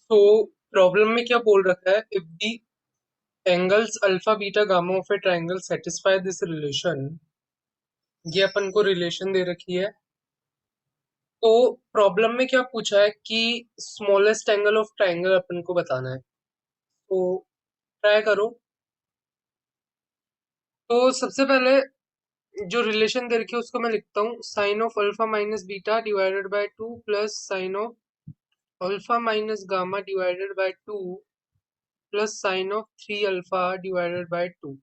तो प्रॉब्लम में क्या बोल रखा है, if the angles alpha beta gamma of A triangle satisfy this relation. ये अपन को रिलेशन दे रखी है। तो प्रॉब्लम में क्या पूछा है कि स्मॉलेस्ट एंगल ऑफ ट्राइंगल अपन को बताना है। तो ट्राई करो। तो सबसे पहले जो रिलेशन दे रखी है उसको मैं लिखता हूँ, sine of alpha minus beta divided by 2 plus sine of alpha minus gamma divided by 2 plus sine of 3 alpha divided by 2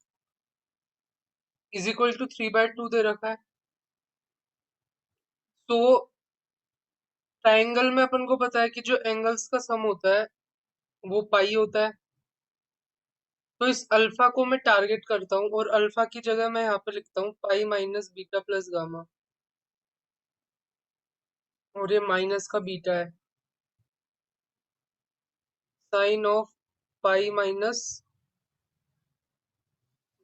is equal to 3/2 दे रखा है। तो ट्राइंगल में अपन को पता है कि जो एंगल्स का सम होता है वो पाई होता है। तो इस अल्फा को मैं टारगेट करता हूँ और अल्फा की जगह मैं यहाँ पे लिखता हूँ pi minus beta plus gamma, और ये माइनस का बीटा है। Sine of pi minus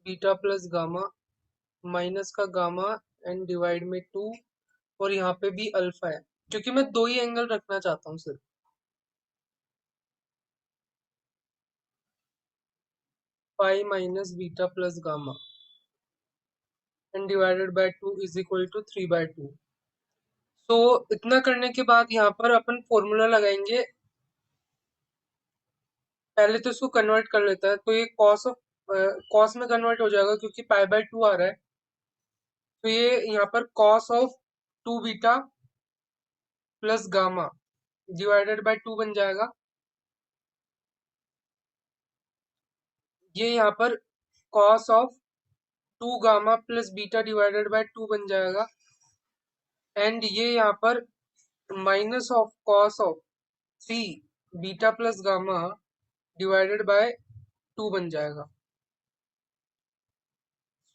beta plus gamma, minus का गामा एंड डिवाइड में 2, और यहाँ पे भी अल्फा है क्योंकि मैं दो ही एंगल रखना चाहता हूँ सिर्फ। Pi minus beta plus gamma and divided by 2 is equal to 3/2। तो इतना करने के बाद यहाँ पर अपन फॉर्मूला लगाएंगे। पहले तो इसको कन्वर्ट कर लेता है, तो ये कॉस में कन्वर्ट हो जाएगा क्योंकि पाई/2 आ रहा है। तो ये यहाँ पर cos of 2 beta plus gamma divided by 2 बन जाएगा। ये यहाँ पर cos of 2 gamma plus beta divided by 2 बन जाएगा। एंड ये यहाँ पर minus of cos of 3 beta plus gamma divided by 2 बन जाएगा।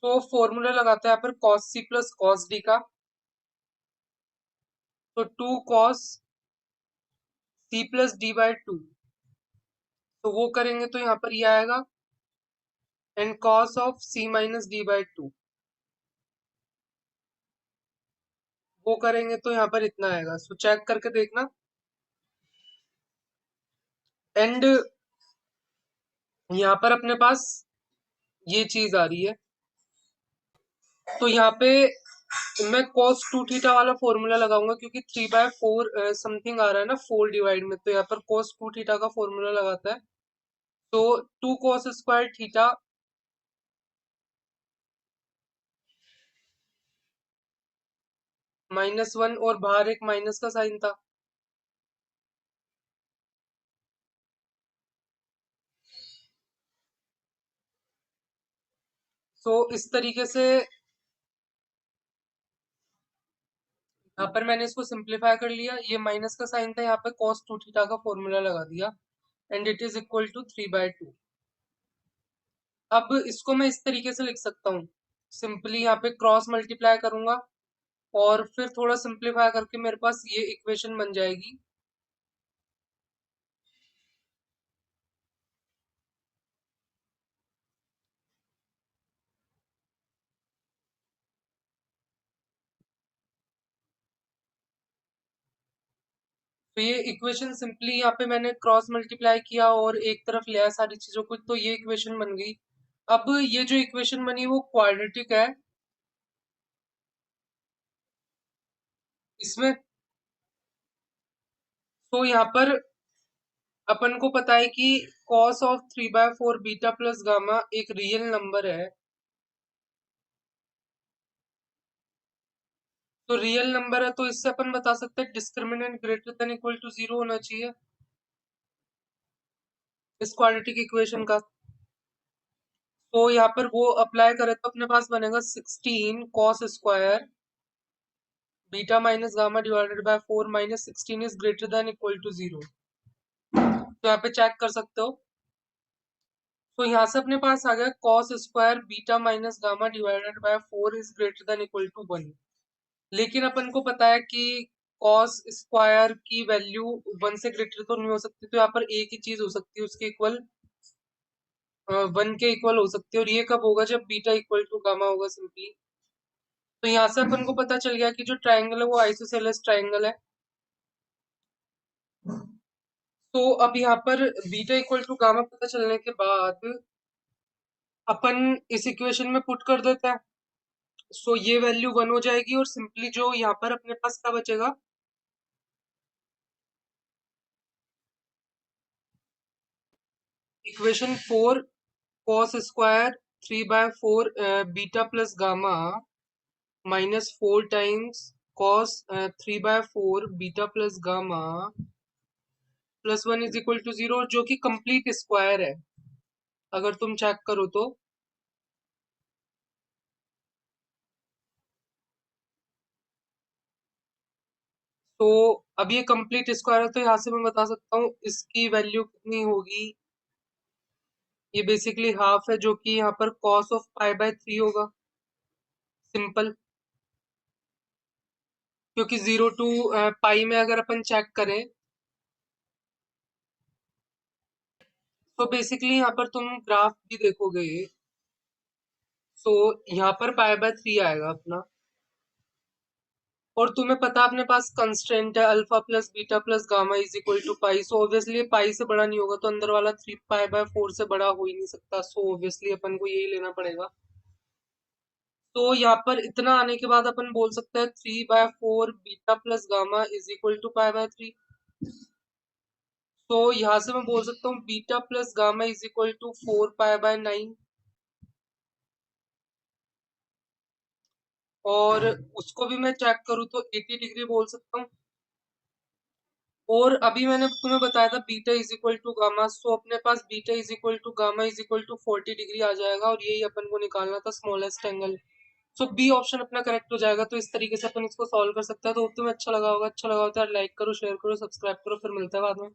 तो फॉर्मूला लगाते हैं यहाँ पर cos C plus cos D का। तो 2 cos C plus D by 2, तो वो करेंगे तो यहाँ पर ये आएगा। And cos of C minus D by 2, वो करेंगे तो यहाँ पर इतना आएगा। सो चेक करके देखना। एंड यहाँ पर अपने पास ये चीज आ रही है। तो यहाँ पे मैं cos 2 थीटा वाला फॉर्मूला लगाऊंगा क्योंकि 3/4 समथिंग आ रहा है ना 4 डिवाइड में, तो यहाँ पर cos 2 थीटा का फॉर्मूला लगाता है। तो 2 cos स्क्वायर थीटा -1, और बाहर एक माइनस का साइन था। तो इस तरीके से यहाँ पर मैंने इसको सिंप्लीफाई कर लिया। ये माइनस का साइन था, यहाँ पे cos 2 थीटा का फॉर्मूला लगा दिया। And it is equal to 3/2। अब इसको मैं इस तरीके से लिख सकता हूँ, सिंपली यहाँ पे क्रॉस मल्टीप्लाई करूंगा और फिर थोड़ा सिंप्लीफाई करके मेरे पास ये इक्वेशन बन जाएगी। तो ये इक्वेशन सिंपली यहाँ पे मैंने क्रॉस मल्टीप्लाई किया और एक तरफ लिया सारी चीजों को, तो ये इक्वेशन बन गई। अब ये जो इक्वेशन बनी वो क्वाड्रेटिक है। इसमें तो यहाँ पर अपन को पता है कि cos of 3/4 beta plus gamma एक रियल नंबर है। तो रियल नंबर है तो इससे अपन बता सकते हैं discriminant greater than equal to 0 होना चाहिए इस क्वाड्रेटिक इक्वेशन का। तो यहाँ पर वो अप्लाई करें तो अपने पास बनेगा 16 cos square beta minus gamma divided by 4 -16 is greater than equal to 0। तो यहाँ पे चेक कर सकते हो। तो यहाँ से अपने पास आ गया cos square beta minus gamma divided by 4 is greater than equal to 1। लेकिन अपन को पता है कि cos स्क्वायर की वैल्यू 1 से ग्रेटर तो नहीं हो सकती, तो यहाँ पर एक ही चीज हो सकती है, उसके इक्वल 1 के इक्वल हो सकती है। और ये कब होगा, जब बीटा इक्वल टू गामा होगा सिंपली। तो यहाँ से अपन को पता चल गया कि जो ट्राइंगल है वो आइसोसेलेस ट्राइंगल है। तो अब यहाँ पर बीटा इक्वल टू गामा पता चलने के बाद अपन इस इक्वेशन में पुट कर देते हैं। सो ये वैल्यू 1 हो जाएगी और सिंपली जो यहाँ पर अपने पास क्या बचेगा, equation 4 cos square 3/4 beta plus gamma minus 4 times cos 3/4 beta plus gamma plus 1 is equal to 0, जो कि कंप्लीट स्क्वायर है अगर तुम चेक करो तो। तो अब ये कंप्लीट स्क्वायर है तो यहाँ से मैं बता सकता हूँ इसकी वैल्यू कितनी होगी। ये बेसिकली हाफ है, जो कि यहाँ पर कॉस ऑफ पाई/3 होगा, सिंपल। क्योंकि 0 टू पाई में अगर अपन चेक करें तो बेसिकली यहाँ पर तुम ग्राफ भी देखोगे, सो यहाँ पर पाई/3 आएगा अपना। और तुम्हें पता अपने पास कंस्ट्रेंट है alpha plus beta plus gamma is equal to pi, so obviously pi से बड़ा नहीं होगा तो अंदर वाला 3 पाई/4 से बड़ा हो ही नहीं सकता, सो ऑब्वियसली अपन को यही लेना पड़ेगा। तो यहाँ पर इतना आने के बाद अपन बोल सकते हैं 3/4 beta plus gamma is equal to पाई/3। तो यहाँ से मैं बोल सकता हूँ beta plus gamma is equal to 4 पाई/9, और उसको भी मैं चेक करूँ तो 80 डिग्री बोल सकता हूँ। और अभी मैंने तुम्हें बताया था beta is equal to gamma, so अपने पास beta is equal to gamma is equal to 40 degree आ जाएगा, और यही अपन को निकालना था smallest angle. So B option अपना करेक्ट हो जाएगा। तो इस तरीके से अपन इसको सॉल्व कर सकते हैं। तो तुम्हें अच्छा लगा होगा, अच्छा लगा हो तो यार लाइक करो, शेयर करो, सब्सक्राइब करो, फिर मिलते हैं बाद में।